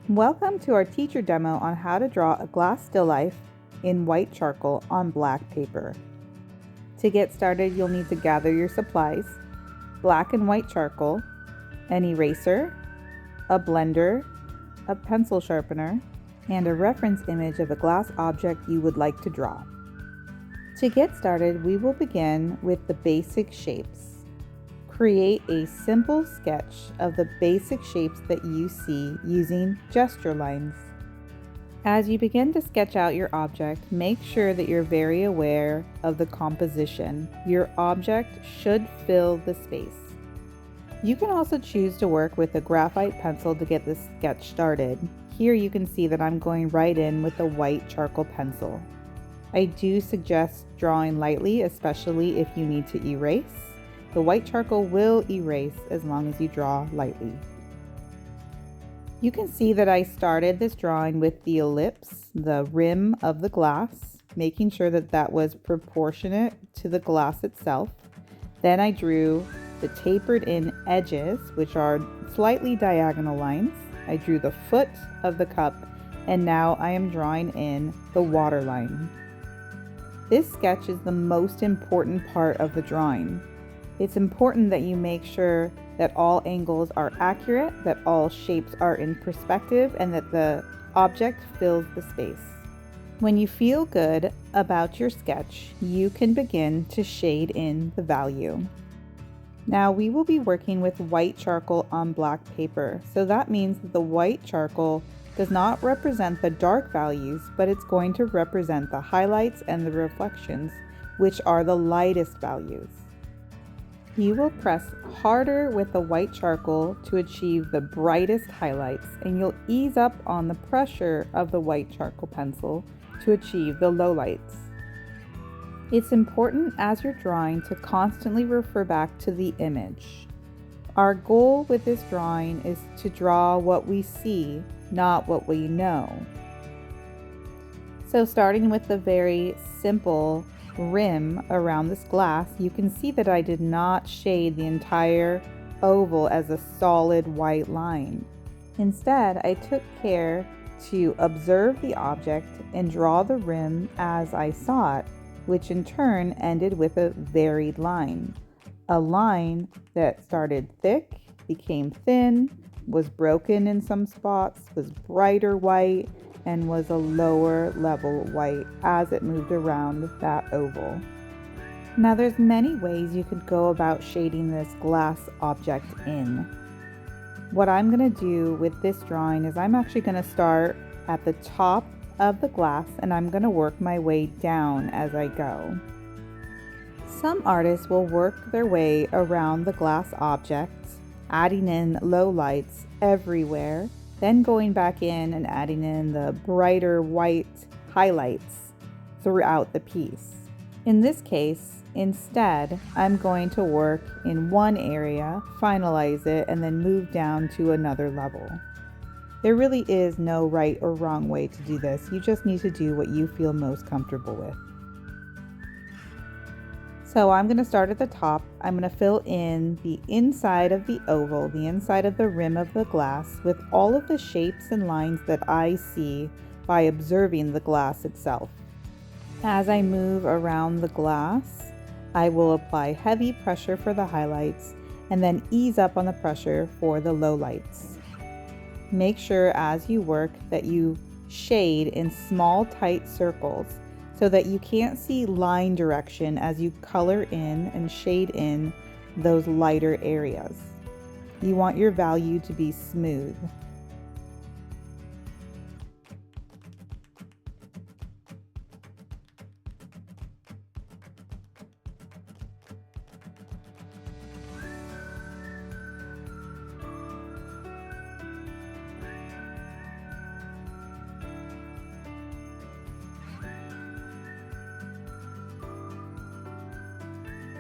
Welcome to our teacher demo on how to draw a glass still life in white charcoal on black paper. To get started, you'll need to gather your supplies: black and white charcoal, an eraser, a blender, a pencil sharpener, and a reference image of a glass object you would like to draw. To get started, we will begin with the basic shapes. Create a simple sketch of the basic shapes that you see using gesture lines. As you begin to sketch out your object, make sure that you're very aware of the composition. Your object should fill the space. You can also choose to work with a graphite pencil to get the sketch started. Here you can see that I'm going right in with the white charcoal pencil. I do suggest drawing lightly, especially if you need to erase. The white charcoal will erase as long as you draw lightly. You can see that I started this drawing with the ellipse, the rim of the glass, making sure that that was proportionate to the glass itself. Then I drew the tapered in edges, which are slightly diagonal lines. I drew the foot of the cup, and now I am drawing in the water line. This sketch is the most important part of the drawing. It's important that you make sure that all angles are accurate, that all shapes are in perspective, and that the object fills the space. When you feel good about your sketch, you can begin to shade in the value. Now we will be working with white charcoal on black paper, so that means that the white charcoal does not represent the dark values, but it's going to represent the highlights and the reflections, which are the lightest values. You will press harder with the white charcoal to achieve the brightest highlights, and you'll ease up on the pressure of the white charcoal pencil to achieve the lowlights. It's important as you're drawing to constantly refer back to the image. Our goal with this drawing is to draw what we see, not what we know. So starting with the very simple rim around this glass, you can see that I did not shade the entire oval as a solid white line. Instead, I took care to observe the object and draw the rim as I saw it, which in turn ended with a varied line. A line that started thick, became thin, was broken in some spots, was brighter white, and was a lower level white as it moved around that oval. Now there's many ways you could go about shading this glass object in. What I'm going to do with this drawing is I'm actually going to start at the top of the glass and I'm going to work my way down as I go. Some artists will work their way around the glass objects, adding in low lights everywhere, then going back in and adding in the brighter white highlights throughout the piece. In this case, instead, I'm going to work in one area, finalize it, and then move down to another level. There really is no right or wrong way to do this. You just need to do what you feel most comfortable with. So I'm going to start at the top. I'm going to fill in the inside of the oval, the inside of the rim of the glass, with all of the shapes and lines that I see by observing the glass itself. As I move around the glass, I will apply heavy pressure for the highlights and then ease up on the pressure for the lowlights. Make sure as you work that you shade in small, tight circles, so that you can't see line direction as you color in and shade in those lighter areas. You want your value to be smooth.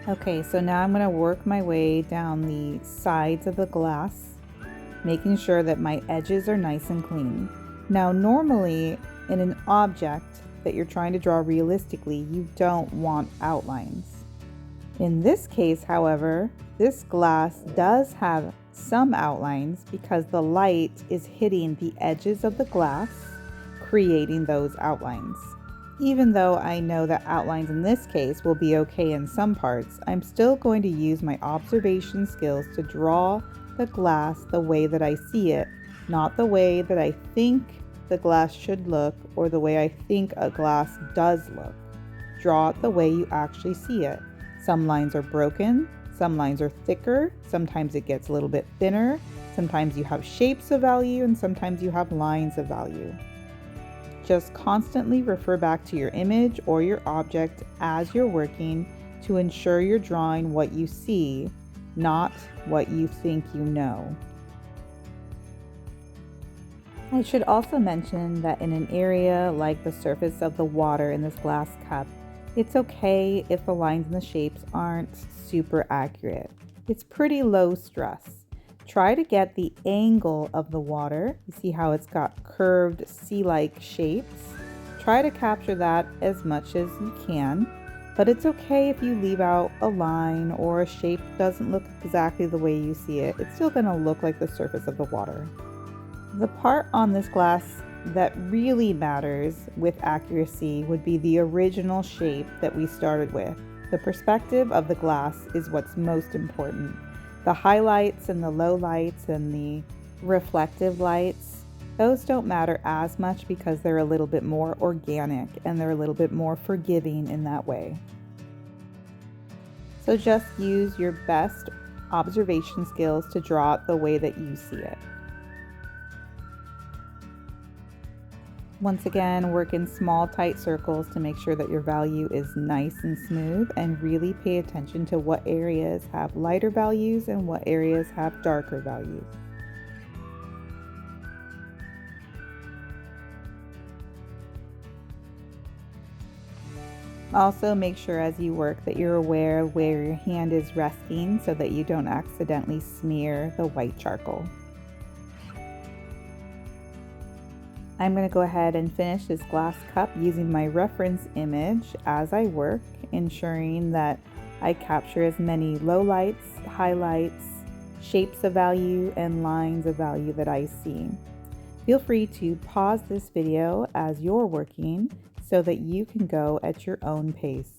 Okay, so now I'm going to work my way down the sides of the glass, making sure that my edges are nice and clean. Now, normally in an object that you're trying to draw realistically, you don't want outlines. In this case, however, this glass does have some outlines because the light is hitting the edges of the glass, creating those outlines. Even though I know that outlines in this case will be okay in some parts, I'm still going to use my observation skills to draw the glass the way that I see it, not the way that I think the glass should look or the way I think a glass does look. Draw it the way you actually see it. Some lines are broken, some lines are thicker, sometimes it gets a little bit thinner, sometimes you have shapes of value, and sometimes you have lines of value. Just constantly refer back to your image or your object as you're working to ensure you're drawing what you see, not what you think you know. I should also mention that in an area like the surface of the water in this glass cup, it's okay if the lines and the shapes aren't super accurate. It's pretty low stress. Try to get the angle of the water. You see how it's got curved sea-like shapes? Try to capture that as much as you can, but it's okay if you leave out a line or a shape doesn't look exactly the way you see it. It's still going to look like the surface of the water. The part on this glass that really matters with accuracy would be the original shape that we started with. The perspective of the glass is what's most important. The highlights and the lowlights and the reflective lights, those don't matter as much because they're a little bit more organic and they're a little bit more forgiving in that way. So just use your best observation skills to draw it the way that you see it. Once again, work in small, tight circles to make sure that your value is nice and smooth, and really pay attention to what areas have lighter values and what areas have darker values. Also, make sure as you work that you're aware of where your hand is resting so that you don't accidentally smear the white charcoal. I'm going to go ahead and finish this glass cup using my reference image as I work, ensuring that I capture as many lowlights, highlights, shapes of value, and lines of value that I see. Feel free to pause this video as you're working so that you can go at your own pace.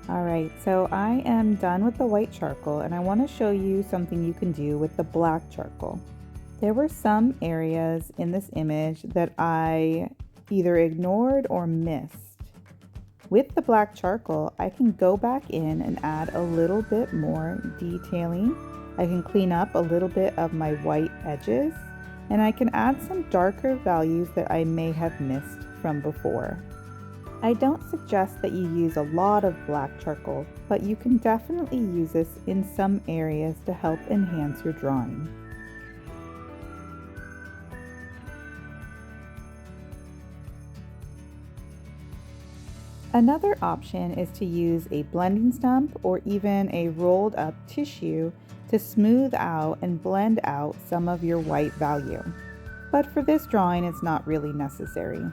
All right, so I am done with the white charcoal and I want to show you something you can do with the black charcoal. There were some areas in this image that I either ignored or missed. With the black charcoal, I can go back in and add a little bit more detailing. I can clean up a little bit of my white edges, and I can add some darker values that I may have missed from before. I don't suggest that you use a lot of black charcoal, but you can definitely use this in some areas to help enhance your drawing. Another option is to use a blending stump or even a rolled up tissue to smooth out and blend out some of your white value. But for this drawing, it's not really necessary.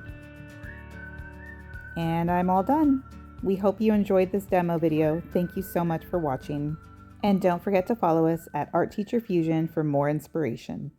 And I'm all done. We hope you enjoyed this demo video. Thank you so much for watching. And don't forget to follow us at Art Teacher Fusion for more inspiration.